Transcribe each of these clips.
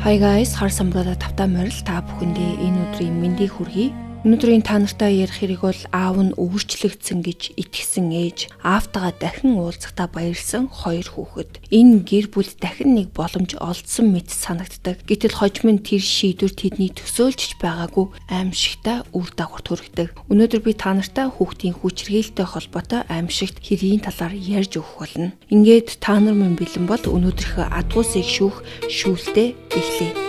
Hi guys, хар самбараа тавтаа морил та бүхэндээ энэ өдрийн мэндийг хүргэе. Өнөөдрийн та нартай ярих хэрэг бол аав нь өөрчлөгдсөн гэж итгэсэн ээж, аавтайгаа дахин уулзахдаа баярлсан хоёр хүүхэд. Энэ гэр бүлд дахин нэг боломж олдсон мэт санагддаг. Гэтэл хожим нь тэр шийдвэр тэдний төсөөлж байгаагүй аимшигтай үр дагавар төрөгдөг. Өнөөдөр би та нартай хүүхдийн хүчирхийлэлтэй холбоотой аимшигт хэргийн талаар ярьж өгөх болно. Ингээд та нар минь бэлэн бол өнөөдрийнхөө адгуусыг шүүлтээ эхлэе.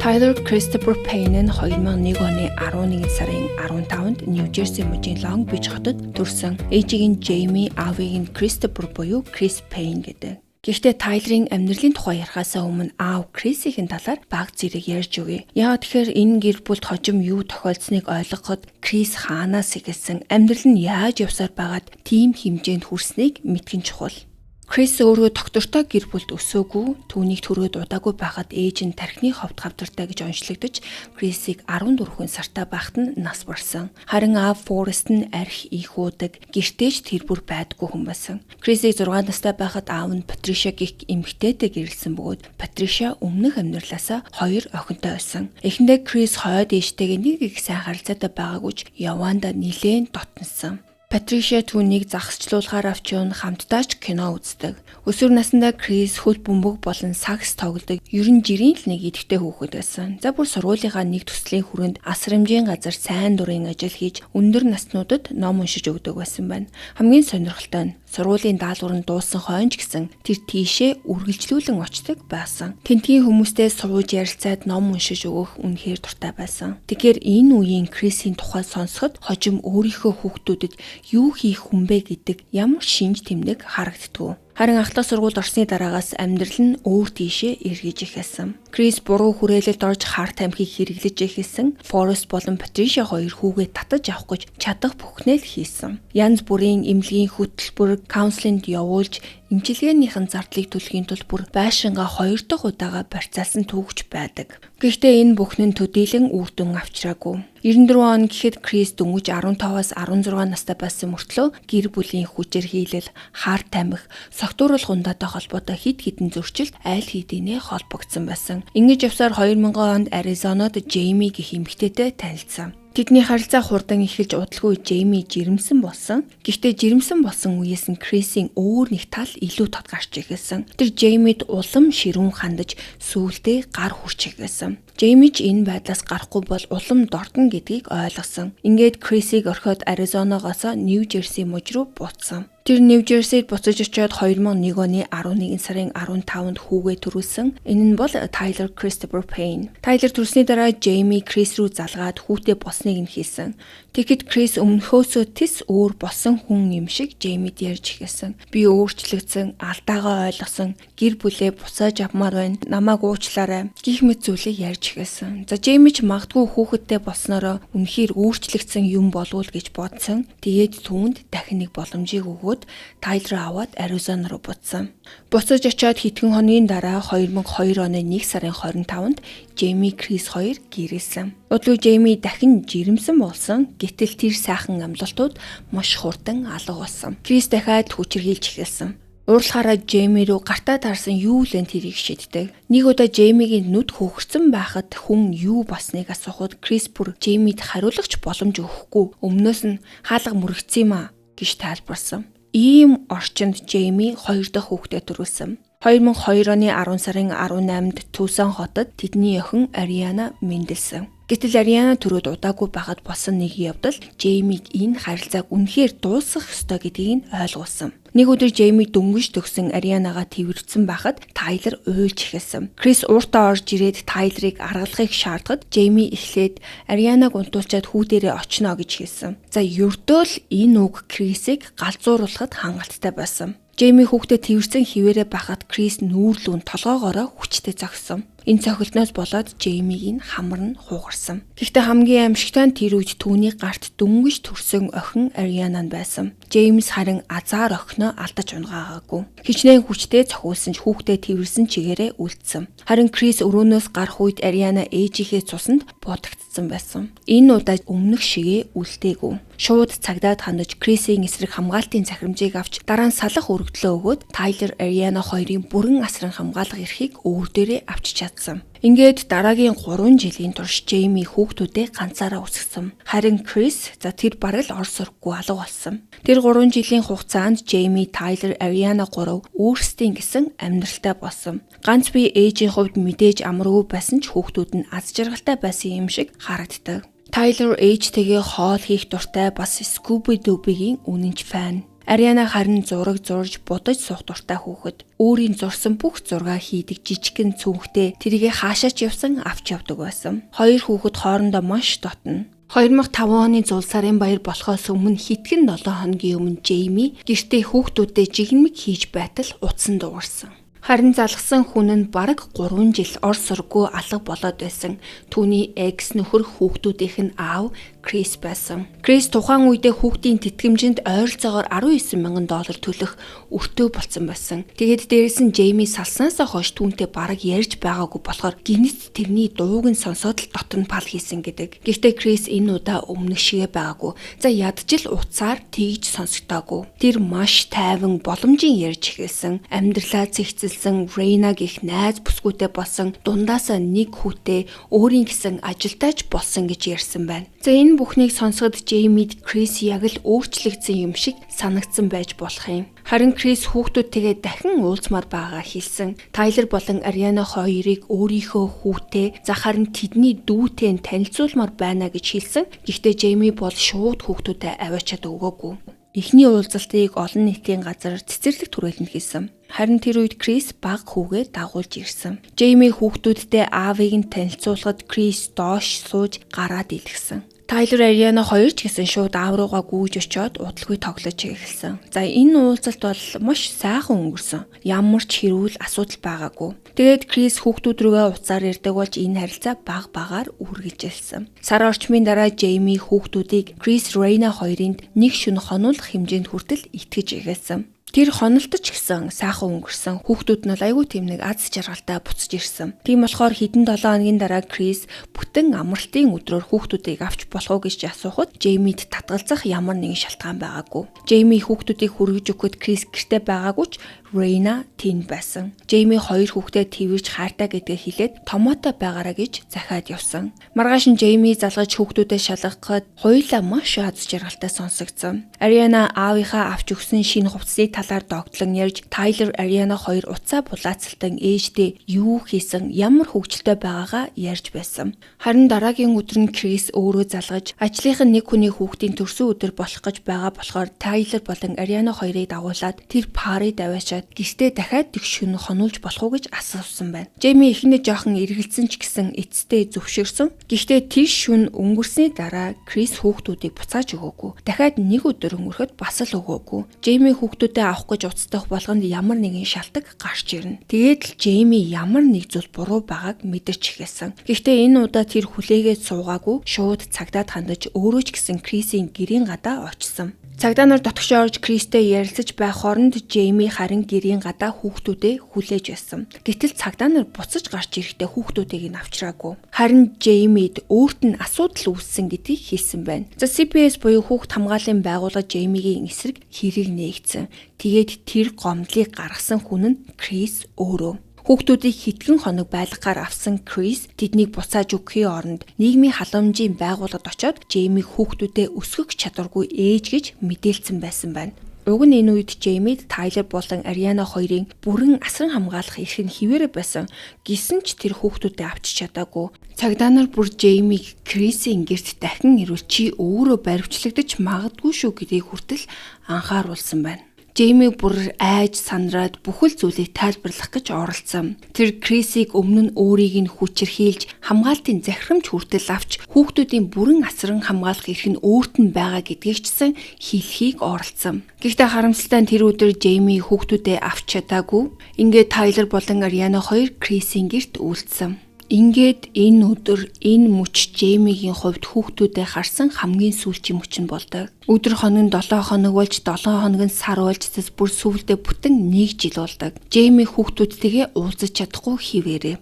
Tyler Christopher Payne нь 2001 оны 11 сарын 15-нд Нью-Жерси мужийн Лонг Бич хотод төрсөн. Ээжийг нь Jamie, аавыг нь Christopher буюу Chris Payne гэдэг. Гэхдээ Тайлерын амьдралын тухай ярихаасаа өмнө аав Крисийн талаар баг зэрэг ярьж өгье. Яагаад тэгэхээр энэ гэр бүлд хожим юу тохиолдсныг ойлгоход Крис хаанаас эхэлсэн, амьдрал нь яаж явсаар байгаад тийм хэмжээнд хүрснийг мэдгэн чухал. Крис өөрөө доктортой гэр бүлд өсөөгүй, түүнийг төрөөд удаагүй байхад ээж нь тархины ховд хавдартай гэж онцлогдож, Крисийг 14 сартай байхад нь нас барсан. Харин аав Форест нь архи их уудаг, гэртээч тэр бүр байдгүй хүн байсан. Крисийг 6 настай байхад аав нь Патриша гэх эмэгтэйтэй гэрэлсэн бөгөөд Патриша өмнөх амьдралаасаа 2 охинтой байсан. Эхэндээ Крис хойд ээжтэйгээ нэг их сайн харилцаатай байгаагүй ч яваандаа нилээн дотносон. Патриша түүнийг загсчлуулахаар авч явна, хамтдаа ч кино үздэг. Өсвөр наснда Крис хөл бөмбөг болон сакс тоглодог. Ер нь жирийн л нэг идэвхтэй хүүхэд байсан. За бүр сургуулийнхаа нэг төслийн хүрээнд асрамжийн газар сайн дурын ажил хийж өндөр наснуудад ном уншиж өгдөг байсан байна. Хамгийн сонирхолтой нь сургуулийн даалгавар нь дууссан хойно ч гэсэн тэр тийшээ үргэлжлүүлэн очдог байсан. Тэнтгийн хүмүүстэй сууж ярилцаад ном уншиж өгөх үнэхээр дуртай байсан. Тэгэхээр энэ үеийн Крисийн тухай сонсоход хожим өөрийнхөө хүүхдүүдэд юу хийх хүмбэ гэдэг ямар шинж тэмдэг харагддгүй. Харин ахлах сургуульд орсны дараагаас амьдрал нь өөр тийшээ эргэж эхэлсэн. Крис буруу хүрээлэлд орж харт амхийг хэрэглэж эхэлсэн. Форест болон Патриша хоёр хүүгээ татаж авах гэж чадах бүхнээ л хийсэн. Янз бүрийн эмнэлгийн хөтөлбөр, каунслинд явуулж эмчилгээнийхэн зардлыг төлөхийн тулд бүр байшингаа 2 дахь удаага барьцаалсан түүхч байдаг. Гэхдээ энэ бүхэн нь төдийлөн үр дүн авчираагүй. 94 он гэхэд Крис дөнгөж 15-аас 16 настай байсан мөртлөө гэр бүлийн хүчирхийлэл, харт амх, согтуурал гундаатай холбоотой хэд хэдэн зөрчилд аль хэдийнэ холбогдсон байсан. Ингэж явсаар 2000 онд Аризонод Jamie гэх эмэгтэйтэй танилцсан. Тэдний харилцаа хурдан эхэлж удалгүй Jamie жирэмсэн болсон. Гэхдээ жирэмсэн болсон үеэс нь Крисийн өөр нэг тал илүү тод гарч эхэлсэн. Тэр Jamie-д улам ширүүн хандаж сүүлдээ гар хүрч эхэлсэн. Jamie ч энэ байдлаас гарахгүй бол улам дордно гэдгийг ойлгосон. Ингээд Крисийг орхиод Аризоногоос Нью-Жерси муж руу буцсан. Тэр Нью-Жерсид буцаж очиод 2001 оны 11 сарын 15-нд хүүгээ төрүүлсэн. Энэ нь бол Tyler Christopher Payne. Tyler төрсний дараа Jamie Крис рүү залгаад хүүтэй болсныг нь хэлсэн. Тэгэхэд Крис өмнөхөөсөө тис өөр болсон хүн юм шиг Jamie-д ярьж эхэлсэн. Би өөрчлөгдсөн, алдаагаа ойлгосон, гэр бүлээ буцааж авмаар байна. Намайг уучлаарай гэх мэт зүйлийг ярьж эхэлсэн. За Jamie ч магадгүй хүүхэдтэй болсноороо үнэхээр өөрчлөгдсөн юм болов уу гэж бодсон. Тэгээд түүнд дахин нэг боломжийг өгөөд Тайлер аваад Аризона руу буцсан. Буцаж очиод хэдхэн хоногийн дараа 2002 оны 1 сарын 25-нд Jamie Крис хоёр гэрэлсэн. Удалгүй Jamie дахин жирэмсэн болсон. Гэтэл тэр сайхан амлалтууд маш хурдан алга болсон. Крис дахиад хүчирхийлж эхэлсэн. Уурлахаараа Jamie руу гартаа таарсан юу л энэ тэрийг шийддэг. Нэг удаа Jamie-гийн нүд хөөгцсөн байхад хүн юу болсныг асуухад Крис бүр Jamie-д хариулагч боломж өгөхгүй. Өмнөөс нь хаалга мөрөгцсөн юм а гэж тайлбарласан. Ийм орчинд Jamie 2 дахь хүүхдээ төрүүлсэн. 2002 оны 10 сарын 18-нд Тусан хотод тэдний охин Ариана мэндэлсэн. Гэтэл Ариана төрөөд удаагүй байхад болсон нэг явдал Jamie-г энэ харилцааг үнэхээр дуусгах ёстой гэдгийг нь ойлгуулсан. Нэг өдөр Jamie дөнгөж төгсөн Арианагаа тэрвэрсэн байхад Тайлер уйлж эхэлсэн. Крис ууртаа орж ирээд Тайлерыг аргалахыг шаардахад Jamie эхлээд Арианаг унтуулчаад хүүдэрээ очно гэж хэлсэн. За ердөө л энэ үг Крисийг галзууруулахад хангалттай байсан. Jamie хүүхдэд тэрвэрсэн хിവэрэ байхад Крис нүүрлүүн толгоогоороо хүчтэй зогссон. Энэ цохилтноос болоод Жеймигийн хамар нь хугарсан. Гэхдээ хамгийн аимшигтай нь тэр үед түүний гарт дөнгөж төрсөн охин Ариана байсан. Джеймс харин азар охиноо алдаж унгаагаагүй. Хичнээн хүчтэй цохиулсан ч хүүхдээ тэрвэрсэн чигээрээ үлдсэн. Харин Крис өрөөнөөс гарах үед Ариана ээжийнхээ цусанд бодогдсон байсан. Энэ удаа өмнөх шигээ үлдээгүй. Шууд цагдаад хандаж Крисийн эсрэг хамгаалтын захирамжийг авч дараа нь салах өргөдлөө өгөөд Тайлер Ариана хоёрын бүрэн асран хамгаалах эрхийг өөр дээрээ авчиж чадсан. Ингээд дараагийн 3 жилийн турш Жейми хүүхдүүдээ ганцаараа өсгсөн. Харин Крис тэр бараг л ор сурггүй алга болсон. Тэр 3 жилийн хугацаанд Жейми, Тайлер, Ариана 3 өөрсдийн гэсэн амьдралтай болсон. Ганц бие ээжийн хувьд мэдээж амаргүй байсан ч хүүхдүүд нь аз жаргалтай байсан юм шиг харагддаг. Тайлер ээжтэйгээ хоол хийх дуртай бас Scooby-Doo-гийн үнэнч фан. Ариана харин зураг зурж будаж суух дуртай хүүхэд. Өөрийн зурсан бүх зураг хийдэг жижигхэн цүнхтэй тэрийгэ хаашаач явсан авч явдаг байсан. Хоёр хүүхэд хоорондоо маш дотно. 2005 оны зул сарын баяр болохоос өмнө хэдхэн 7 хоногийн өмнө Жейми гэртээ хүүхдүүдэд жигнэмэг хийж байтал утсан дуурсан. Харин залгсан хүн нь бараг 3 жил ор сурггүй алга болоод байсан. Түүний экс нөхөр хүүхдүүдийнх нь аав Крис байсан. Крис тухайн үедээ хүүхдийн тэтгэмжинд ойролцоогоор $19,000 төлөх өртөө болсон байсан. Тэгээд дээрээс нь Жейми салснаасаа хойш түүнтэй бараг ярьж байгаагүй болохоор гинэт тэрний дууг нь сонсоод л дотор нь пал хийсэн гэдэг. Гэхдээ Крис энэ удаа өмнөх шигээ байгаагүй. За ядчил уцаар тэгж сонсогдоогүй. Тэр маш тайван боломжийн ярьж эхэлсэн. Амьдралаа цэгцэлсэн Рейна гих найз бүсгүйтэй болсон, дундаасаа нэг хүүтэй өөрийн гэсэн ажилтайч болсон гэж ярьсан байна. За энэ бүхнийг сонсоход Жеймид Крис яг л өөрчлөгдсөн юм шиг санагдсан байж болох юм. Харин Крис хүүхдүүдтэйгээ дахин уулзмаар байгаа хэлсэн. Тайлер болон Ариана хоёрыг өөрийнхөө хүүтэй харин тэдний дүүтэй танилцуулмаар байна гэж хэлсэн. Гэхдээ Жейми бол шууд хүүхдүүдэд аваачаад өгөөгүй. Эхний уулзалтыг олон нийтийн газар цэцэрлэг түрээлэнд хийсэн. Харин тэр үед Крис баг хүүгээ дагуулж ирсэн. Жейми хүүхдүүдтэй аавыг нь танилцуулахад Крис доош сууж гараад илгэсэн. Тайлер Ариана хоёр ч гэсэн шууд аав руугаа гүйж очиод удалгүй тоглож эхэлсэн. За энэ уулзалт бол маш сайхан өнгөрсөн. Ямар ч хэрүүл асуудал байгаагүй. Тэгээд Крис хүүхдүүд рүүгээ уцаар ирдэг болж энэ харилцаа баг багаар үргэлжилсэн. Сар орчмын дараа Жейми хүүхдүүдийг Крис Рейна хоёрынд нэг шөнө хонуулах хэмжээнд хүртэл итгэж эхэлсэн. Тэр хонолтож гисэн сайхан өнгөрсөн. Хүүхдүүд нь айгүй тийм нэг аз жаргалтай буцаж ирсэн. Тийм болохоор хэдэн 7 хоногийн дараа Крис бүтэн амралтын өдрөөр хүүхдүүдийг авч болох уу гэж асуухад Жеймид татгалзах ямар нэгэн шалтгаан байгаагүй. Жейми хүүхдүүдийг хүргэж өгөхөд Крис гэртээ байгаагүй ч Рейна тэнд байсан. Жейми хоёр хүүхдээ твэрж хайртай гэдгээ хэлээд томоотой байгаараа гэж захиад явсан. Маргааш нь Жейми залгаж хүүхдүүдэд шалгахад хоёулаа маш аз жаргалтай сонсогдсон. Ариана аавынхаа авч өгсөн шинэ хувцсыг талаар догтлон ярьж Тайлер Ариана хоёр уцаа булаацалтан ээждээ юу хийсэн, ямар хөвгөлтэй байгаагаа ярьж байсан. Харин дараагийн өдөр нь Крис өөрөө залгаж ажлынхан нэг хүний хүүхдийн төрсөн өдөр болох гэж байгаа болохоор Тайлер болон Ариана хоёрыг дагуулад тэр парид аваачаад гэртээ дахиад тэг шөнө хонуулж болох уу гэж асуусан байна. Жейми эхнээ жоохон эргэлзсэн ч гэсэн эцэстээ зөвшөөрсөн. Гэхдээ тэр шөнө өнгөрсний дараа Крис хүүхдүүдийг буцааж өгөөгүй. Дахиад нэг өдөр өнгөрөхөд бас л өгөөгүй. Жейми хүүхдүүдээ авах гэж уцтах болгонд ямар нэгэн шалтак гарч ирнэ. Тэгээд л Жейми ямар нэг зүйл буруу байгааг мэдэрч эхэлсэн. Гэхдээ энэ удаа тэр хүлээгээд суугаагүй, шууд цагдаад хандаж өөрөө ч гэсэн Крисийн гэрийн гадаа очсон. Цагдаа нар дотгош орж Кристтэй ярилцаж байх хооронд Жейми харин гэрийн гадаа хүүхдүүдээ хүлээж байсан. Гэтэл цагдаа нар буцаж гарч ирэхдээ хүүхдүүдийг нь авчраагүй. Харин Жеймид өөрт нь асуудал үүссэн гэдгийг хэлсэн байна. За CPS буюу хүүхд хамгааллын байгууллага Жеймигийн эсрэг хэрэг нээгдсэн. Тэгээд тэр гомдлыг гаргасан хүн нь Крис өөрөө. Хүүхдүүдийг хэдхэн хоног байлгахаар авсан Крис тэднийг буцааж өгөхийн оронд нийгмийн халамжийн байгууллагад очоод Жеймиг хүүхдүүдэд өсгөх чадваргүй ээж гэж мэдээлсэн байсан байна. Уг нь энэ үед Жеймид Тайлер болон Ариана хоёрын бүрэн асран хамгаалах эрх нь хിവэрэ байсан. Гэсэн ч тэр хүүхдүүдэд авчиж чадаагүй. Цагдаа нар бүр Жеймиг Крисийн гэрт дахин ирүүл чи өөрөө баривчлагдаж магадгүй шүү гэдгийг хүртэл анхааруулсан байна. Джейми бүр айж сандраад бүхэл зүйлийг тайлбарлах гэж оролцсон. Тэр Крисийг өмнө нь өөрийг нь хүчирхийлж хамгаалтын захирамж хүртэл авч хүүхдүүдийн бүрэн асран хамгаалах эрх нь өөрт нь байгаа гэдгийг чсэн хэлхийг оролцсон. Гэхдээ харамсалтай нь тэр өдөр Джейми хүүхдүүдээ авч чадаагүй. Ингээд Тайлер болон Ариана хоёр Крисийн гэрт үйлдсэн. Ингээд энэ өдөр энэ мөч Джеймигийн хувьд хүүхдүүдэд харсан хамгийн сүүлчийн мөч нь болдог. Өдөр хоног нь 7 хоног болж 7 хоног нь сар болж тэс бүр сүүлдээ бүтэн 1 жил болдог. Джейми хүүхдүүдтэйгээ уулзаж чадахгүй хിവэрээ.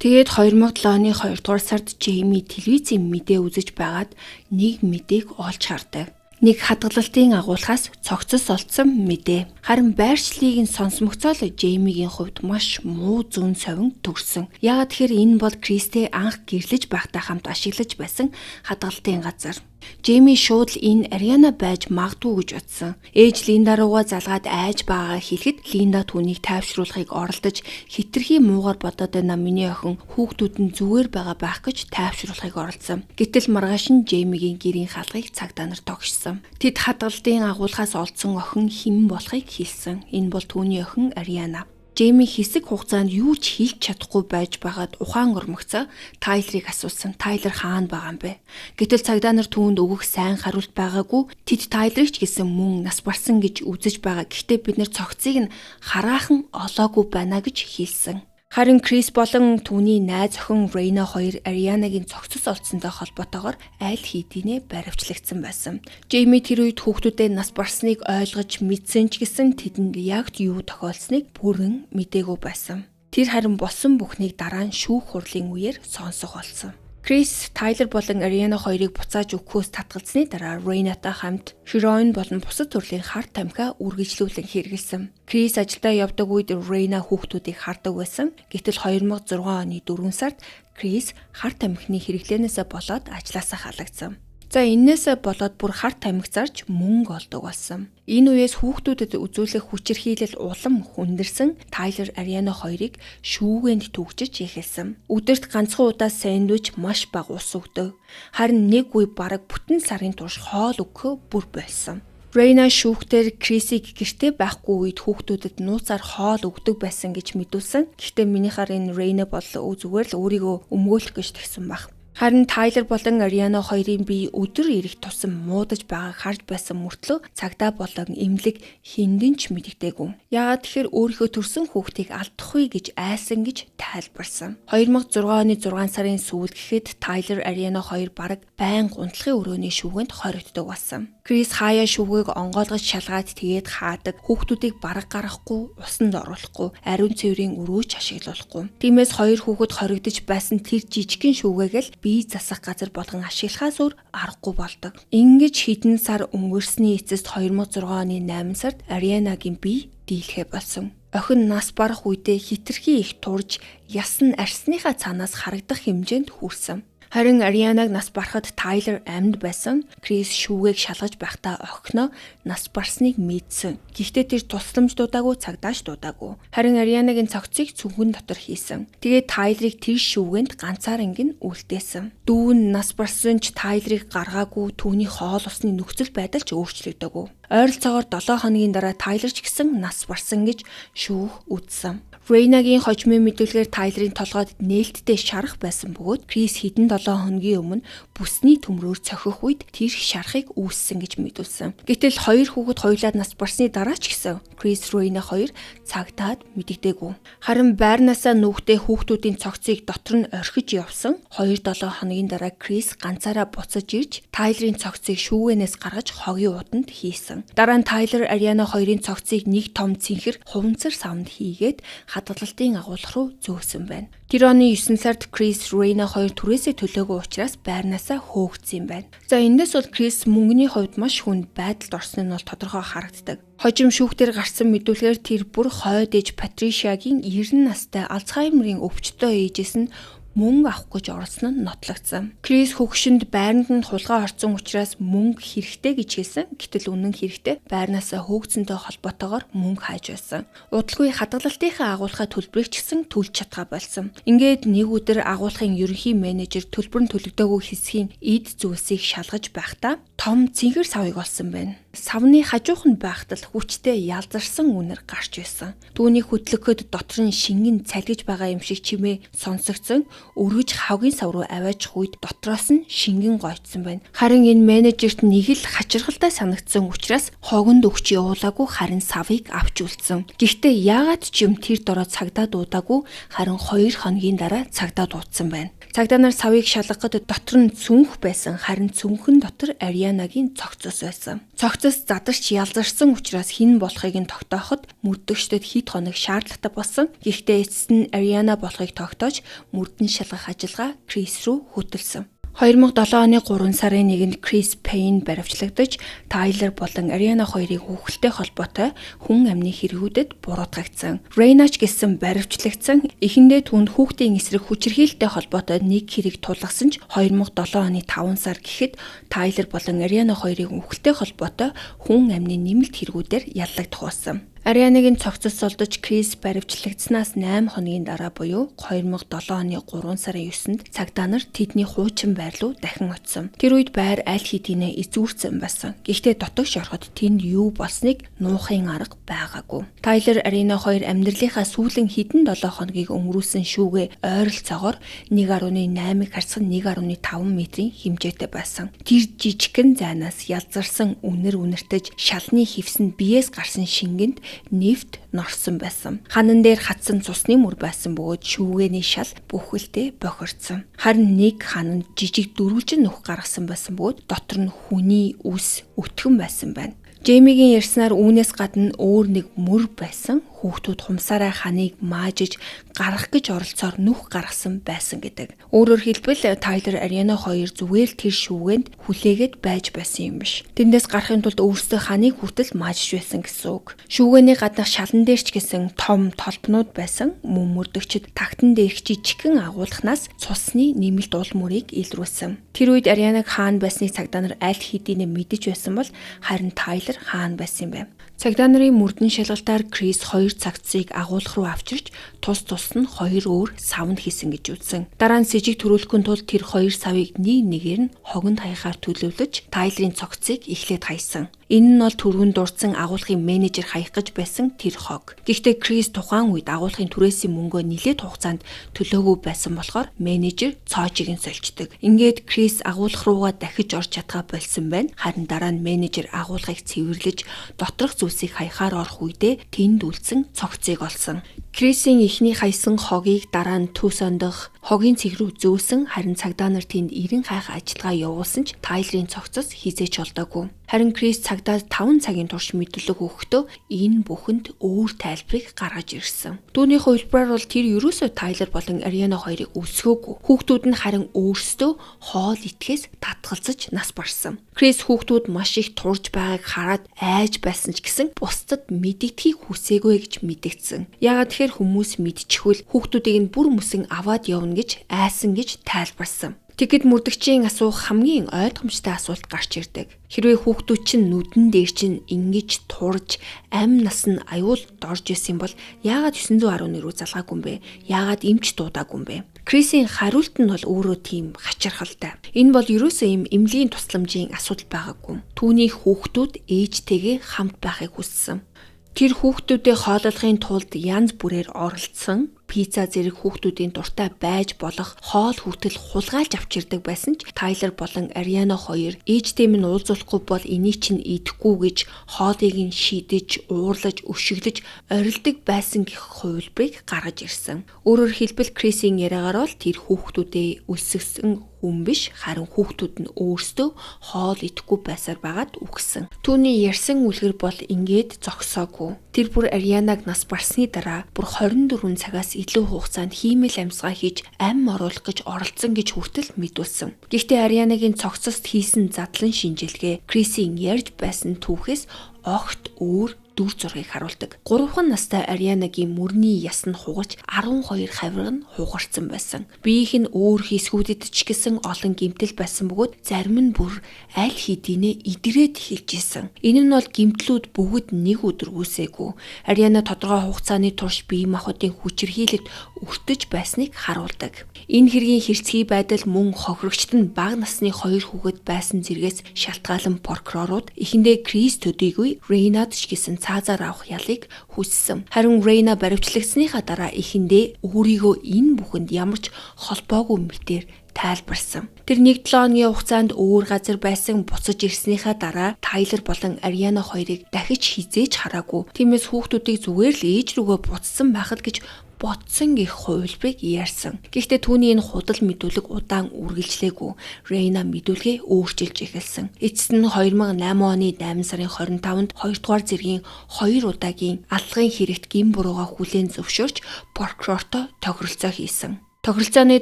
Тэгээд 2007 оны 2 дугаар сард Джейми телевизийн мэдээ үзэж байгаад нэг мэдээг олж хардаг. Нэг хадгалалтын агуулгаас цогцос олдсон мэдээ. Харин байршлыг нь сонсмогцоол Джеймигийн хувьд маш муу зүүн совин төрсөн. Яагаад тэгэхээр энэ бол Кристтэй анх гэрлэж байхдаа хамт ашиглаж байсан хадгалтын газар. Джейми шууд энэ Ариана байж магадгүй гэж утсан. Ээж Линда руугаа залгаад айж байгаагаа хэлэхэд Линда түүнийг тайвшруулахыг оролдож хитрхи муугар бодоод байна миний охин хүүхдүүд нь зүгээр байгаа байх гэж тайвшруулахыг оролдсон. Гэтэл маргааш нь Джеймигийн гэрийн хаалгыг цагдаа нар тогшсон. Тэд хадгалтын агуулгаас олдсон охин хэн болохыг хэлсэн. Энэ бол түүний охин Ариана. Джейми хэсэг хугацаанд юу ч хэлж чадахгүй байж байгаад ухаан ормогцоо Тайлерыг асуусан. Тайлер хаана байгаа юм бэ? Гэтэл цагдаа нар түүнд өгөх сайн хариулт байгаагүй. Тэд Тайлерыг ч гэсэн мөн нас барсан гэж үзэж байгаа. Гэхдээ бид нэр цогцыг нь хараахан олоогүй байна гэж хэлсэн. Харин Крис болон түүний найз охин Рейна хоёр Арианагийн цогцос олдсонтой холбоотойгоор аль хэдийнэ баривчлагдсан байсан. Джейми тэр үед хүүхдүүдэд нас барсныг ойлгож мэдсэн ч гэсэн тэдэнд яг юу тохиолсныг бүрэн мэдээгүй байсан. Тэр харин болсон бүхнийг дараа нь шүүх хурлын үеэр сонсох болсон. Крис Тайлер болон Ариана хоёрыг буцааж өгөхөөс татгалзсны дараа Рейнатай хамт хероин болон бусад төрлийн хар тамхиа үргэлжлүүлэн хэрэгэлсэн. Крис ажилдаа явдаг үед Рейна хүүхдүүдийг хардаг байсан. Гэтэл 2006 оны 4 сард Крис хар тамхины хэрэглэнээсээ болоод ажлаасаа халагдсан. За энээсээ болоод бүр хар тамхи зарж мөнгө олдог болсон. Энэ үеэс хүүхдүүдэд үзүүлэх хүчирхийлэл улам хүндэрсэн Тайлер Ариана хоёрыг шүүгээнд түгжиж эхэлсэн. Өдөрт ганцхан удаа сэндвич маш бага ус өгдөг. Харин нэг үе бараг бүтэн сарын турш хоол өгөхөө бүр болсон. Рейна шүүхтэр Крисийг гэртээ байхгүй үед хүүхдүүдэд нууцаар хоол өгдөг байсан гэж мэдүүлсэн. Гэхдээ минийхаар энэ Рейна бол зүгээр л өөрийгөө өмгөөлөх гэж тэгсэн баг. Харин Тайлер болон Ариана хоёрын бие өдөр ирэх тусам муудаж байгааг харж байсан мөртлөө цагдаа болон эмнэлэг хиндэн ч мэддэггүй. Яагаад тэгэхээр өөрийнхөө төрсөн хүүхдийг алдахгүй гэж айсан гэж тайлбарсан. 2006 оны 6 сарын сүүлд гэхэд Тайлер Ариана хоёр бараг байн гунтлахын өрөөний шүүгэнд хоригддог болсон. Крис хаяа шүүгийг онгойлгож шалгаад тэгээд хаадаг, хүүхдүүдийг бараг гаргахгүй, усанд оруулахгүй, ариун цэврийн өрөөж ашиглуулахгүй. Тиймээс хоёр хүүхэд хоригдож байсан тэр жижигхэн шүүгээгээл бие засах газар болгон ашиглахаас өөр аргагүй болдог. Ингэж хэдэн сар өнгөрсний эцэст 2006 оны 8 сард Арианагийн бие дийлхэ болсон. Охин нас барах үедээ хитрхи их турж, яс нь арсныхаа цаанаас харагдах хэмжээнд хүрсэн. Харин Арианаг нас барахад Тайлер амьд байсан. Крис шүүгийг шалгаж байхдаа охиноо нас барсныг мэдсэн. Гэхдээ тэр тусламж дуудаагүй, цагдаач дуудаагүй. Харин Арианагийн цогцыг цүнхэн дотор хийсэн. Тэгээд Тайлерыг тэр шүүгэнд ганцаар ингэн үлдээсэн. Дүү нь нас барсан ч Тайлерыг гаргаагүй, түүний хоол усны нөхцөл байдал ч өөрчлөгдөөгүй. Ойролцоогоор 7 хоногийн дараа Тайлер ч гэсэн нас барсан гэж шүүх үзсэн. Рейнагийн хожимын мэдүүлгээр Тайлерийн толгойд нээлттэй шарах байсан бөгөөд Крис хэдэн 7 хоногийн өмнө бүсний төмрөөр цохих үед тэр шарахыг үүссэн гэж мэдүүлсэн. Гэтэл хоёр хүүхэд хоёулаа нас барсны дараа ч гэсэн Крис Рейна хоёр цагдаад мэдэгдээгүй. Харин байрнаасаа нүхтэй хүүхдүүдийн цогцыг дотор нь орхиж явсан. 2-7 хоногийн дараа Крис ганцаараа буцаж ирж Тайлерийн цогцыг шүүгэнээс гаргаж хогийн уданд хийсэн. Дараа нь Тайлер Ариана хоёрын цогцыг нэг том цэнхэр хуванцар савнд хийгээд хадгалалтын агуулга руу зөөсөн байна. Тэр оны 9 сард Крис Рейна хоёр түрээсээ төлөөгүй учраас байрнаасаа хөөгдсөн юм байна. За эндээс бол Крис мөнгөний хувьд маш хүнд байдалд орсон нь бол тодорхой харагддаг. Хожим шүүхтэр гарсан мэдүүлгээр тэр бүр хойд ээж Патришагийн 90 настай Альцгеймерийн өвчтөе ээжээс нь мөнгө авах гэж оролцсон нь нотлогдсон. Крис хөгшөнд байранд нь хулгай орсон учраас мөнгө хэрэгтэй гэж хэлсэн. Гэтэл үнэн хэрэгтэй байрнаасаа хөөгдсөнтэй холбоотойгоор мөнгө хайж байсан. Удалгүй хадгалалтынхаа агуулгын төлбөрийг ч гэсэн төлж чадгаа болсон. Ингээд нэг өдөр агуулгын ерөнхий менежер төлбөр нь төлөгдөөгүй хэсгийн эд зүйлсийг шалгаж байхдаа том цэнхэр савыг олсон байна. Савны хажуухан байхад л хүчтэй ялзарсан үнэр гарч байсан. Түүний хөдлөхөд дотор нь шингэн цалгиж байгаа юм шиг чимээ сонсогдсон. Өргөж хавгийн сав руу аваачих үед дотроос нь шингэн гойтсон байна. Харин энэ менежерт нэг л хачирхалтай санагдсан учраас хогонд өгч явуулаагүй харин савыг авч үлдсэн. Гэхдээ яагаад ч юм тэр дороо цагдаа дуудаагүй харин 2 хоногийн дараа цагдаа дуудсан байна. Цагдаа нар савыг шалгахад дотор нь цүнх байсан харин цүнхэн дотор Арианагийн цогцос байсан. Цогцос задарч ялзарсан учраас хэн болохыг нь тогтооход мөрдөгчдөд хэд хоног шаардлагатай болсон. Гэхдээ эцэст нь Ариана болохыг тогтоож мөрдөн шалгах ажиллагаа Крис рүү хөтөлсөн. 2007 оны 3 сарын 1-нд Крис Пейн баривчлагдаж Тайлер болон Ариана хоёрыг хүүхэлтэй холбоотой хүн амны хэрэгүүдэд буруутгагдсан. Рейнач гэсэн баривчлагдсан эхэндээ түүнд хүүхдийн эсрэг хүчирхийлэлтэй холбоотой нэг хэрэг тулгасан ч 2007 оны 5 сар гэхэд Тайлер болон Ариана хоёрыг хүүхэлтэй холбоотой хүн амны нэмэлт хэрэгүүдээр яллагдах болсон. Арианагийн цогцос солдож Крис баривчлагдсанаас 8 хоногийн дараа буюу 2007 оны 3 сарын 9-нд цагдаа нар тэдний хуучин байр руу дахин очсон. Тэр үед байр аль хэдийнэ эзүүрсэн байсан. Гэхдээ дотогш ороход тэнд юу болсныг нуухын арга байгаагүй. Тайлер Ариана хоёр амьдралынхаа сүүлийн хэдэн 7 хоногийг өнгөрүүлсэн шүүгээ ойролцоогоор 1.8-ыг харьцан 1.5 метрийн хэмжээтэй байсан. Тэр жижигхэн зайнаас ялзарсан үнэртэж шалны хивсэнд биеэс гарсан шингэнд нефт норсон байсан. Ханан дээр хатсан цусны мөр байсан бөгөөд шүүгээний шал бүхэлдээ бохирдсон. Харин нэг хананд жижиг дөрвөлжин нүх гаргасан байсан бөгөөд дотор нь хүний үс өтгөн байсан байна. Джеймигийн ярьснаар үүнээс гадна өөр нэг мөр байсан. Хүүхдүүд хумсаараа ханыг маажиж гарах гэж оролцоор нүх гаргасан байсан гэдэг. Өөрөөр хэлбэл Тайлер Ариана хоёр зүгээр тэр шүүгэнд хүлээгээд байж байсан юм биш. Тэндээс гарахын тулд өөрсдөө ханыг хүртэл маажиж байсан гэсэн үг. Шүүгээний гаднах шалан дээр ч гэсэн том толбнууд байсан. Мөн мөрдөгчд тагтан дээрх жижигхэн агуулгахнаас цусны нэмэлт уул мөрийг илрүүлсэн. Тэр үед Арианаг хаан байсныг цагдаа нар аль хэдийнэ мэдэж байсан бол харин Тайлер хаан байсан юм байна. Цагдаа нарын мөрдөн шалгалтаар Крис 2 цагдцыг агуулга руу авчирч тус нь 2 өөр савнд хийсэн гэж үзсэн. Дараа нь сэжиг төрүүлэхүн тулд тэр 2 савыг нэг нэгээр нь хогонд хаяхаар төлөвлөж Тайлерийн цогцыг эхлээд хаясан. Энэ нь бол түрүүнд дурдсан агуулгын менежер хаях гэж байсан тэр хог. Гэхдээ Крис тухайн үед агуулгын түрээсийн мөнгөө нэлээд хугацаанд төлөөгүй байсан болохоор менежер цоожийг нь сольждаг. Ингээд Крис агуулга руугаа дахиж орж чадгаа болсон байна. Харин дараа нь менежер агуулгыг цэвэрлэж доторх зүйлсийг хаяхаар орох үедээ тэнд үлдсэн цогцыг олсон. Крисийн эхний хаясан хогийг дараа нь төс ондох хогийн цэг рүү зөөсөн, харин цагдаа нар тэнд эрен хайх ажиллагаа явуулсан ч Тайлерийн цогцос хизээч олдоогүй. Харин Крис цагдаа 5 цагийн турш мэдүүлэг өгөхдөө энэ бүхэнд өөр тайлбарыг гаргаж ирсэн. Түүний хувьбараар бол тэр ерөөсөө Тайлер болон Ариана хоёрыг өсгөөгүй. Хүүхдүүд нь харин өөрсдөө хоол идэхээс татгалзаж нас барсан. Крис хүүхдүүд маш их турж байгааг хараад айж байсан ч гэсэн бусдад мэдэгдэхийг хүсээгүй гэж мэдэгдсэн. Яагаад тэгэхээр хүмүүс мэдчихвэл хүүхдүүдийг нь бүр мөсөн аваад явна гэж айсан гэж тайлбарсан. Тэгэд мөрдөгчийн асуух хамгийн ойлгомжтой асуулт гарч ирдэг. Хэрвээ хүүхдүүд чинь нүдэн дээр чинь ингэж турж амь нас нь аюул дорж исэн бол яагаад 911 рүү залгаагүй юм бэ? Яагаад эмч дуудаагүй юм бэ? Крисийн хариулт нь бол өөрөө тийм хачирхалтай. Энэ бол ерөөсөө юм эмнэлгийн тусламжийн асуудал байгаагүй. Түүний хүүхдүүд ээжтэйгээ хамт байхыг хүссэн. Тэр хүүхдүүдээ хооллохын тулд янз бүрээр оролцсон. Пицца зэрэг хүүхдүүдийн дуртай байж болох хоол хүртэл хулгайлж авчирдаг байсан ч Тайлер болон Ариана хоёр ээжтэй минь уулзуулахгүй бол энийг чинь идэхгүй гэж хоолыг нь шидэж, уурлаж, өшиглэж орилдог байсан гэх хувилбарыг гаргаж ирсэн. Өөрөөр хэлбэл Крисийн яриагаар бол тэр хүүхдүүдээ өлсгсөн хүн биш, харин хүүхдүүд нь өөрсдөө хоол идэхгүй байсаар байгаад үхсэн. Түүний ярьсан үлгэр бол ингээд зогсоогүй. Тэр бүр Арианаг нас барсны дараа бүр 24 цагаас илүү хугацаанд хиймэл амьсгаа хийж ам оруулах гэж оролцсон гэж хүртэл мэдүүлсэн. Гэхдээ Арианагийн цогцост хийсэн задлан шинжилгээ Крисийн ярьж байсан түүхээс огт өөр дүр зургийг харуулдаг. 3 настай Арианагийн мөрний яс нь хугарч 12 хавирга нь хугарсан байсан. Биеийнх нь өөр хэсгүүдэд ч гэсэн олон гэмтэл байсан бөгөөд зарим нь бүр аль хэдийнэ идэрээд эхэлж исэн. Энэ нь бол гэмтлүүд бүгд нэг өдөр үүсээгүй. Ариана тодорхой хугацааны турш бие махбодын хүчирхийлэлд өртөж байсныг харуулдаг. Энэ хэргийн хэрцгий байдал мөн хохирогчд нь бага насны 2 хүүхэд байсан зэргээс шалтгаалan прокурорууд эхэндээ Крис төдийгүй Рейнад ч гэсэн цаазаар авах ялыг хүссэн. Харин Рейна баривчлагдсаныхаа дараа эхэндээ өөрийгөө энэ бүхэнд ямар ч холбоогүй мэтээр тайлбарсан. Тэр 1-7 хоногийн хугацаанд өөр газар байсан буцаж ирснийхаа дараа Тайлер болон Ариана хоёрыг дахиж хизээж хараагүй. Тиймээс хүүхдүүдийг зүгээр л ээж рүүгээ буцсан байхад гэж бодсон гэх хувилбарыг ярьсан. Гэхдээ түүний энэ худал мэдүүлэг удаан үргэлжлээгүй. Рейна мэдүүлгээ өөрчилж эхэлсэн. Эцэст нь 2008 оны 8 сарын 25-нд 2 дугаар зэргийн 2 удаагийн аллагын хэрэгт гин бурууга хүлээн зөвшөөрч прокурортой тохиролцоо хийсэн. Тохиролцооны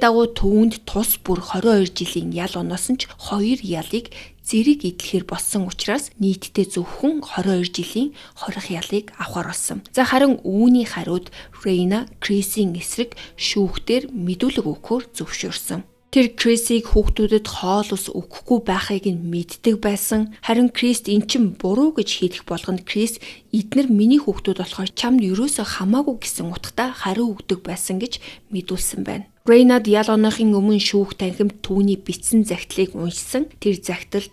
дагуу түүнд тус бүр 22 жилийн ял оноос нь ч 2 ялыг зэрэг идэлхэр болсон учраас нийтдээ зөвхөн 22 жилийн хорих ялыг авахар болсон. За харин үүний хариуд Рейна Крисийн эсрэг шүүхтэр мэдүүлэг өгөхөөр зөвшөөрсөн. Тэр Крисийг хүүхдүүдэд хоол ус өгөхгүй байхыг нь мэддэг байсан. Харин Крист эн чин буруу гэж хэлэх болгонд Крис эднэр миний хүүхдүүд болохоор чамд ерөөсөө хамаагүй гэсэн утгатай хариу өгдөг байсан гэж мэдүүлсэн байна. Рейнад ял оноохын өмнө шүүх танхимд түүний бичсэн захидлыг уншсан. Тэр захидалд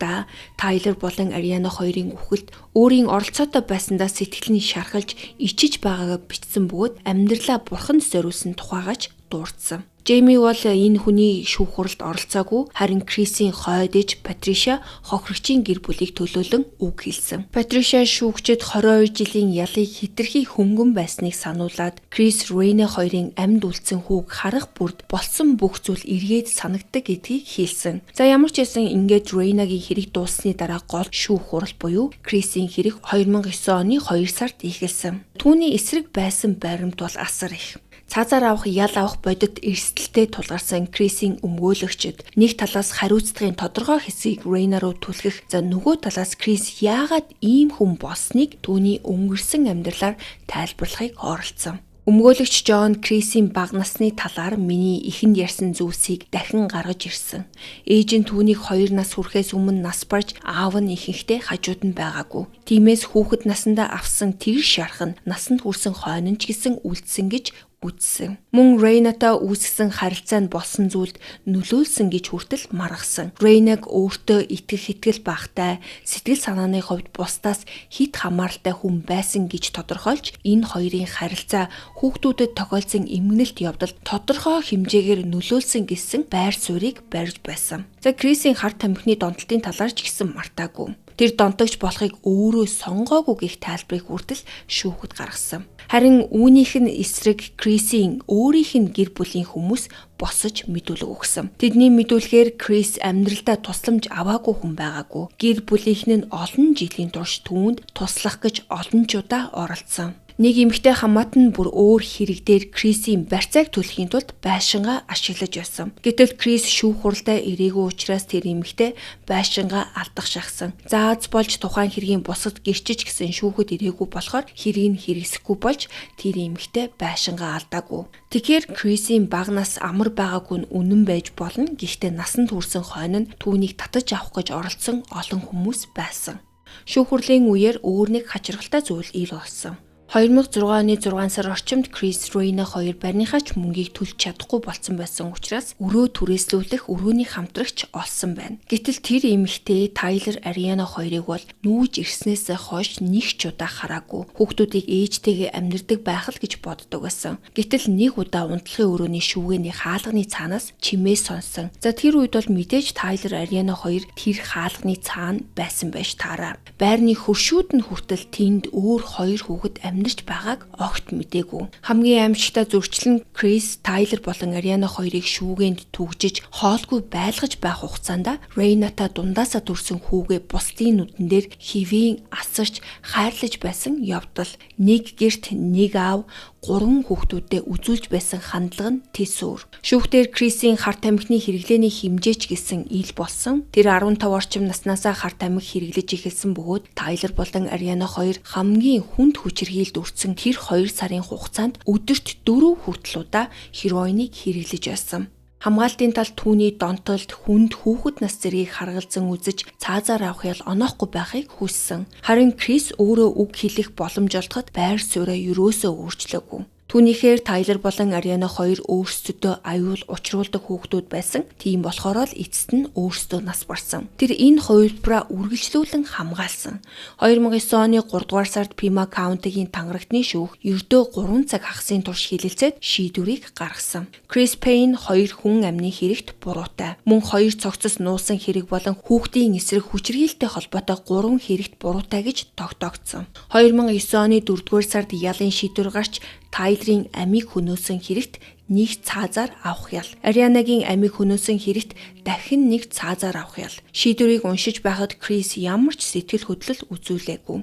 Тайлер болон Ариана хоёрын үхэлд өөрийн оролцоотой байсандаа сэтгэл нь шархалж ичиж байгаагаа бичсэн бөгөөд амьдралаа бурханд зориулсан тухайгаач дурдсан. Джейми бол энэ хүний шүүх хуралд оролцоогүй, харин Крисийн хойд ээж Патриша хохирогчийн гэр бүлийг төлөөлөн үг хэлсэн. Патриша шүүгчид 22 жилийн ялыг хэтэрхий хөнгөн байсныг сануулад Крис Рейна хоёрын амьд үлдсэн хүүг харах бүрд болсон бүх зүйл эргээд санагддаг гэдгийг хэлсэн. За ямар ч байсан ингээд Рейнагийн хэрэг дууссаны дараа гол шүүх хурал буюу Крисийн хэрэг 2009 оны 2 сард эхэлсэн. Түүний эсрэг байсан баримт бол асар их. Цаазаар авах ял авах бодит эрсдэлтэй тулгарсан Крисийн өмгөөлөгчд нэг талаас хариуцлагын тодорхой хэсгийг Рейна руу түлхэх, за нөгөө талаас Крис яагаад ийм хүн болсныг түүний өнгөрсөн амьдралаар тайлбарлахыг оролцсон. Өмгөөлөгч Джон Крисийн бага насны талаар миний ихэнд ярьсан зүйлсийг дахин гаргаж ирсэн. Ээж нь түүнийг 2 нас хүрэхээс өмнө нас барж аав нь ихэнхдээ хажууд нь байгаагүй. Тиймээс хүүхэд насандаа авсан тэр шарх нь насанд хүрсэн хойно ч гэсэн үлдсэн гэж үзсэн. Мөн Рейнатай үүсгэсэн харилцаа нь болсон зүйлд нөлөөлсөн гэж хүртэл маргасан. Рейнаг өөртөө итгэх итгэл багтай, сэтгэл санааны хувьд бусдаас хит хамааралтай хүн байсан гэж тодорхойлж, энэ хоёрын харилцаа хүүхдүүдэд тохиолдсон эмгэнэлт явдалд тодорхой хэмжээгээр нөлөөлсөн гэсэн байр суурийг барьж байсан. За Крисийн харт тамхины донтолтын талаар ч гэсэн мартаагүй. Тэр донтогч болохыг өөрөө сонгоогүй гэх тайлбарыг хүртэл шүүхэд гаргасан. Харин үүнийх нь эсрэг Крисийн өөрийнх нь гэр бүлийн хүмүүс босож мэдүүлэг өгсөн. Тэдний мэдүүлгээр Крис амьдралдаа тусламж аваагүй хүн байгаагүй. Гэр бүлийнх нь олон жилийн турш түүнд туслах гэж олон ч удаа оролцсон. Нэг эмэгтэй хамаатан бүр өөр хэрэг дээр Крисийн барьцааг төлөхийн тулд байшингаа ашиглаж байсан. Гэтэл Крис шүүх хуралдаа ирээгүй учраас тэр эмэгтэй байшингаа алдах шахсан. Зааз болж тухайн хэргийн бусад гэрчиж гэсэн шүүхэд ирээгүй болохоор хэрийг нь хэрэгсэхгүй болж тэр эмэгтэй байшингаа алдаагүй. Тэгэхээр Крисийн бага нас амар байгаагүй нь үнэн байж болно. Гэхдээ насанд хүрсэн хойно нь түүнийг татаж авах гэж оролцсон олон хүмүүс байсан. Шүүх хурлын үеэр өөр нэг хачиргалтай зүйл ил болсон. 2006 оны 6 сар орчимд Крис Рейна хоёр барьныхаа ч мөнгийг төлж чадахгүй болсон байсан учраас өрөө түрээслүүлэх өрөөний хамтрагч олсон байна. Гэтэл тэр эмэгтэй Тайлер Ариана хоёрыг бол нүүж ирснээс хойш нэг ч удаа хараагүй. Хүүхдүүдийг ээжтэйгээ амьдардаг байх л гэж боддог байсан. Гэтэл нэг удаа унтлагын өрөөний шүүгээний хаалганы цаанаас чимээ сонссон. За тэр үед бол мэдээж Тайлер Ариана хоёр тэр хаалганы цаана байсан байж таараа. Байрны хөршүүд нь хүртэл тэнд өөр хоёр хүүхэд амьдарч байгааг огт мэдээгүй. Хамгийн аимшигтай зөрчил нь Крис, Тайлер болон Ариана хоёрыг шүүгээнд түгжиж хоолгүй байлгаж байх хугацаанд Рейнатай дундаасаа төрсэн хүүгээ бусдын нүдэн дээр хэвийн асарч хайрлаж байсан явдал. Нэг гэрт нэг аав, 3 хүүхдүүдэд үзүүлж байсан хандлага нь тэсвэр. Шүүхтэр Крисийн харт амхны хэрэглээний хэмжээч гэсэн ил болсон. Тэр 15 орчим наснаасаа харт амх хэрэглэж эхэлсэн бөгөөд Тайлер болон Ариана хоёр хамгийн хүнд хүчирхийлд өртсөн тэр 2 сарын хугацаанд өдөрт 4 хүртэл удаа хероиныг хэрэглэж байсан. Хамгаалтын тал түүний донтолд хүнд хүүхэд нас зэргийг харгалзан үзэж цаазаар авах ял оноохгүй байхыг хүссэн. Харин Крис өөрөө үг хэлэх боломж олдоход байр сууриа юусоо өөрчлөөгүй. Түүнийхээр Тайлер болон Ариана хоёр өөрсдөдөө аюул учруулдаг хүүхдүүд байсан. Тийм болохоор л эцэст нь өөрсдөө нас барсан. Тэр энэ хувилбараа үргэлжлүүлэн хамгаалсан. 2009 оны 3 дугаар сард Pima County-гийн тангарагтны шүүх ердөө 3 цаг хагасын турш хилэлцээд шийдвэрийг гаргасан. Chris Payne 2 хүн амны хэрэгт буруутай. Мөн 2 цогцос нуусан хэрэг болон хүүхдийн эсрэг хүчирхийлэлтэй холбоотой 3 хэрэгт буруутай гэж тогтоогдсон. 2009 оны 4 дугаар сард ялын шийдвэр гарч Тайлерийн амийг хөнөөсөн хэрэгт нэг цаазаар авах ял. Арианагийн амийг хөнөөсөн хэрэгт дахин нэг цаазаар авах ял. Шийдвэрийг уншиж байхад Крис ямар ч сэтгэл хөдлөл үзүүлээгүй.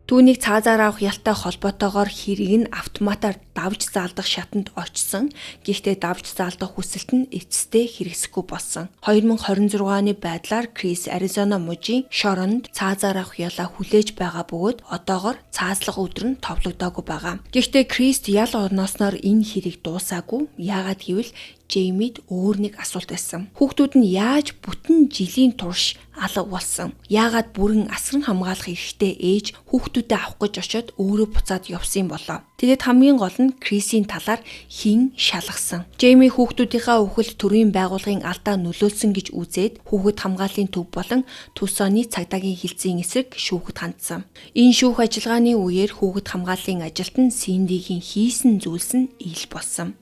Түүнийг цаазаар авах ялтай холбоотойгоор хэрэг нь автоматар давж заалдах шатанд очсон. Гэхдээ давж заалдах хүсэлт нь эцэстээ хэрэгсэхгүй болсон. 2026 оны байдлаар Крис Аризона мужийн шоронд цаазаар авах ялаа хүлээж байгаа бөгөөд одоогоор цаазлах өдөр нь товлогдоогүй байгаа. Гэхдээ Крист ял орноосноор энэ хэрэг дуусаагүй. Яагаад гэвэл Джеймид өөр нэг асуулт байсан. Хүүхдүүд нь яаж бүтэн жилийн турш алга болсон? Яагаад бүрэн асран хамгаалах эрхтэй ээж хүүхдүүдэд авах гэж очиод өөрөө буцаад явсан болоо? Тэгэд хамгийн гол нь Крисийн талаар хин шалгасан. Джейми хүүхдүүдийнхаа үхэл төрийн байгууллагын алдаа нөлөөлсөн гэж үзээд хүүхэд хамгааллын төв болон Тусоны цагдаагийн хилцээний эсрэг шүүхэд хандсан. Энэ шүүх ажиллагааны үеэр хүүхэд хамгааллын ажилтан Синдигийн хийсэн зүйлс нь ил болсон.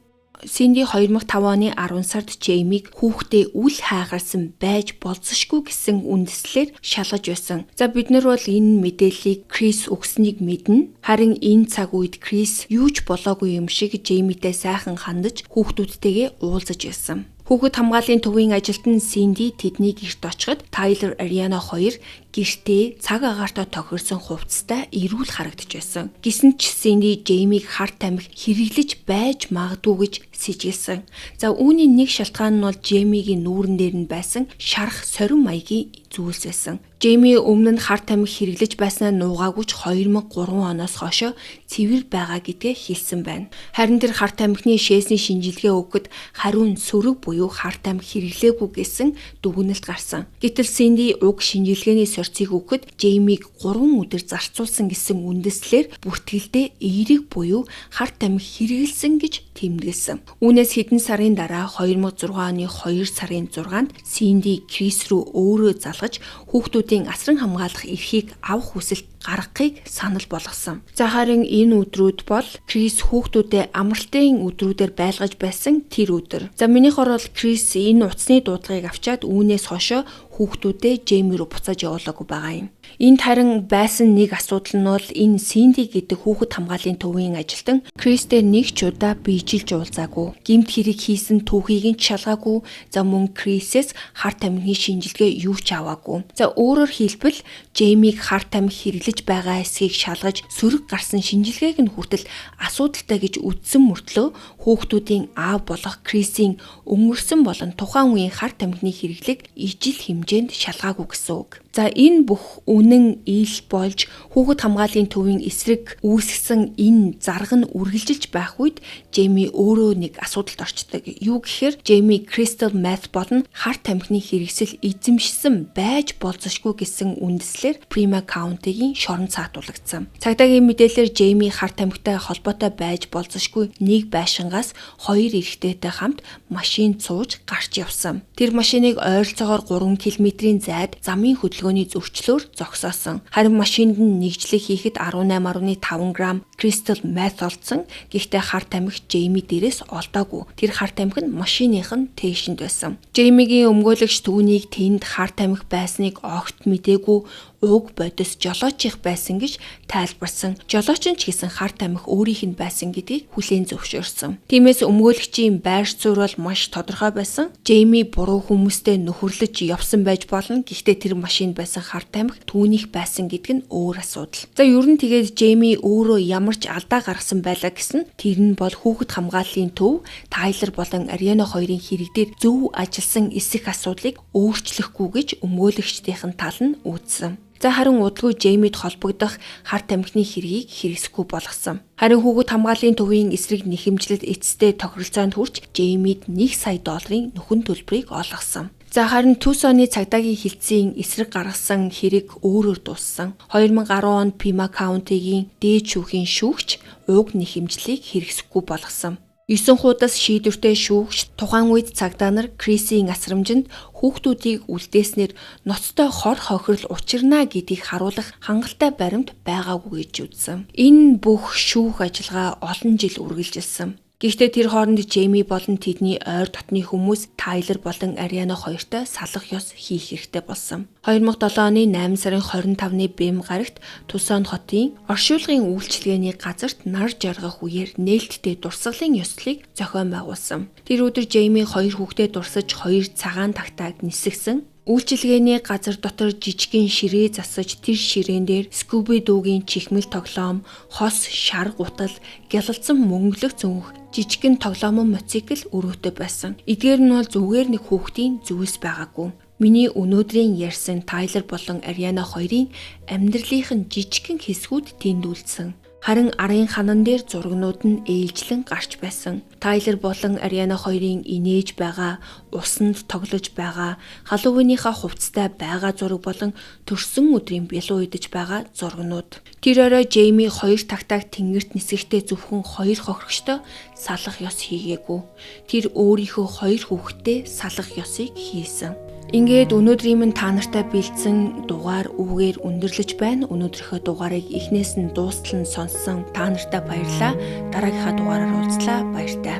Синди 2005 оны 10 сард Джеймиг хүүхдээ үл хайгарсан байж болзошгүй гэсэн үндэслэлээр шалгаж байсан. За бид нар бол энэ мэдээллийг Крис өгснийг мэднэ. Харин энэ цаг үед Крис юу ч болоогүй юм шиг Джеймитэй сайхан хандаж хүүхдүүдтэйгээ уулзаж байсан. Хүүхэд хамгааллын төвийн ажилтан Синди тэдний гэрт очиход Тайлер Ариана хоёр гэртээ цаг агаартай тохирсон хувцастай эрүүл харагдаж байсан. Гэсэн ч Синди Джеймиг харт амх хэрэглэж байж магадгүй гэж сэжгэлсэн. За үүний нэг шалтгаан нь бол Джеймигийн нүүрэн дээр нь байсан шарах сорин маягийн зүйлс байсан. Джейми өмнө нь харт амх хэрэглэж байснаа нуугаагүй ч 2003 оноос хойш цэвэр байгаа гэдгээ хэлсэн байна. Харин тэр харт амхны шээсний шинжилгээ өгөхөд хариун сөрөг буюу харт амх хэрэглээгүй гэсэн дүгнэлт гарсан. Гэтэл Синди уг шинжилгээний сорцыг өгөхөд Джеймиг 3 өдөр зарцуулсан гэсэн үндэслэлээр бүртгэлдээ эерэг буюу харт амх хэрэгэлсэн гэж тэмдэглэсэн. Үүнээс хэдэн сарын дараа 2006 оны 2 сарын 6-нд Синди Крис рүү өөрөө залгаж хүүхдүүдийн асран хамгаалах эрхийг авах хүсэлт гаргахыг санал болгосон. За харин энэ өдрүүд бол Крис хүүхдүүдэд амралтын өдрүүдээр байлгаж байсан тэр өдөр. За минийх орол Крис энэ утасны дуудлагыг авчаад үүнээс хойш хүүхдүүдэд Джейми рүү буцааж явуулаагүй байгаа юм. Энд харин байсан нэг асуудал нь бол энэ Синди гэдэг хүүхэд хамгааллын төвийн ажилтан Кристтэй нэг ч удаа биежилж уулзаагүй. Гэмт хэрэг хийсэн түүхийг нь шалгаагүй. За мөн Крисээс харт амхны шинжилгээ юу ч аваагүй. За өөрөөр хэлбэл Джеймиг харт амх хэрэглэж байгаа эсхийг шалгаж сөрөг гарсан шинжилгээг нь хүртэл асуудалтай гэж үзсэн мөртлөө хүүхдүүдийн аав болох Крисийн өнгөрсөн болон тухайн үеийн харт амхны хэрэглэг ижил хэмжээнд шалгаагүй гэсэн үг. За энэ бүх үнэн ил болж хүүхэд хамгааллын төвийн эсрэг үүсгэсэн энэ зарга нь үргэлжилж байх үед Джейми өөрөө нэг асуудалд орчдөг. Юу гэхээр Джейми crystal meth болон харт амхны хэрэгсэл эзэмшсэн байж болзошгүй гэсэн үндэслэлээр Pima County-гийн шорон цаатуулагдсан. Цагдаагийн мэдээлэлээр Джейми харт амхтай холбоотой байж болзошгүй нэг байшингаас 2 эрэгтэйтэй хамт машин цууж гарч явсан. Тэр машиныг ойролцоогоор 3 км-ийн зайд замын хөдөлгөөний зөрчлөөр зогсоосон. Харин машинд нь нэгжлэг хийхэд 18.5 г crystal meth олдсон. Гэхдээ харт амх Джейми дээрээс олдоогүй. Тэр харт амх нь машиных нь тээшинд байсан. Джеймигийн өмгөөлөгч түүнийг тэнд харт амх байсныг огт мэдээгүй уг бодис жолоочих байсан гэж тайлбарсан. Жолооч нь ч гэсэн хар тамхи өөрийнх нь байсан гэдгийг хүлээн зөвшөөрсөн. Тиймээс өмгөөлөгчийн байр суурь бол маш тодорхой байсан. Жейми буруу хүмүүстэй нөхөрлөж явсан байж болно. Гэхдээ тэр машинд байсан хар тамхи түүнийх байсан гэдэг нь өөр асуудал. За ер нь тэгээд Жейми өөрөө ямар ч алдаа гаргасан байлаа гэсэн тэр нь бол хүүхэд хамгааллын төв Тайлер болон Ариана хоёрын хэрэг дээр зөв ажилласан эсэх асуудлыг өөрчлөхгүй гэж өмгөөлөгчдийн тал нь үүдсэн. За харин удалгүй Жеймид холбогдох хар тамхины хэргийг хэрэгсэхгүй болгосон. Харин хүүхэд хамгааллын төвийн эсрэг нэхэмжлэлд эцэстээ тохиролцоонд хүрч Жеймид $1 сая нөхөн төлбөрийг олгосон. За харин Тусоны цагдаагийн хилцээний эсрэг гаргасан хэрэг өөрөөр дууссан. 2010 онд Pima County-гийн дээд шүүхийн шүүгч уг нэхэмжлийг хэрэгсэхгүй болгосон. 9 хуудас шийдвэртэй шүүгч тухайн үед цагдаа нар Крисийн асрамжинд хүүхдүүдийг үлдээснээр ноцтой хор хохирол учирна гэдгийг харуулах хангалттай баримт байгаагүй гэж үзсэн. Энэ бүх шүүх ажиллагаа олон жил үргэлжилсэн. Гэхдээ тэр хооронд Жейми болон тэдний ойр дотны хүмүүс Тайлер болон Ариана хоёртой салах ёс хийх хэрэгтэй болсон. 2007 оны 8 сарын 25-ны бэм гарагт Тусон хотын оршуулгын үйлчилгээний газарт нар жаргах үеэр нээлттэй дурсгалын ёслолыг зохион байгуулсан. Тэр өдөр Жейми 2 хүүхдэд дурсаж 2 цагаан тагтааг нисгсэн. Үйлчилгээний газар дотор жижигхэн ширээ засаж тэр ширээн дээр Scooby-Doo-гийн чихмэл тоглоом, хос, шар гутал, гялалзсан мөнгөлөх цүнх, жижигхэн тоглоомон мотоцикл өрөөтэй байсан. Эдгээр нь бол зүгээр нэг хүүхдийн зүйлс байгаагүй. Миний өнөөдрийн ярьсан Тайлер болон Ариана хоёрын амьдралынх нь жижигхэн хэсгүүд тэнд үлдсэн. Харин арын ханан дээр зургнууд нь ээлжлэн гарч байсан. Тайлер болон Ариана хоёрын инээж байгаа, усанд тоглож байгаа, Халлоуиныхаа хувцастай байгаа зураг болон төрсөн өдрийн бялуу идэж байгаа зургнууд. Тэр орой Жейми 2 тагтааг тэнгэрт нисгэхдээ зөвхөн 2 хохирогчтой салах ёс хийгээгүй. Тэр өөрийнхөө 2 хүүхэдтэй салах ёсыг хийсэн. Ингээд өнөөдрийн минь та нартай бэлдсэн дугаар үүгээр өндөрлөж байна. Өнөөдрийнхөө дугаарыг эхнээс нь дуустал нь сонссон та нартай баярлалаа. Дараагийнхаа дугаараар уулзлаа. Баяртай.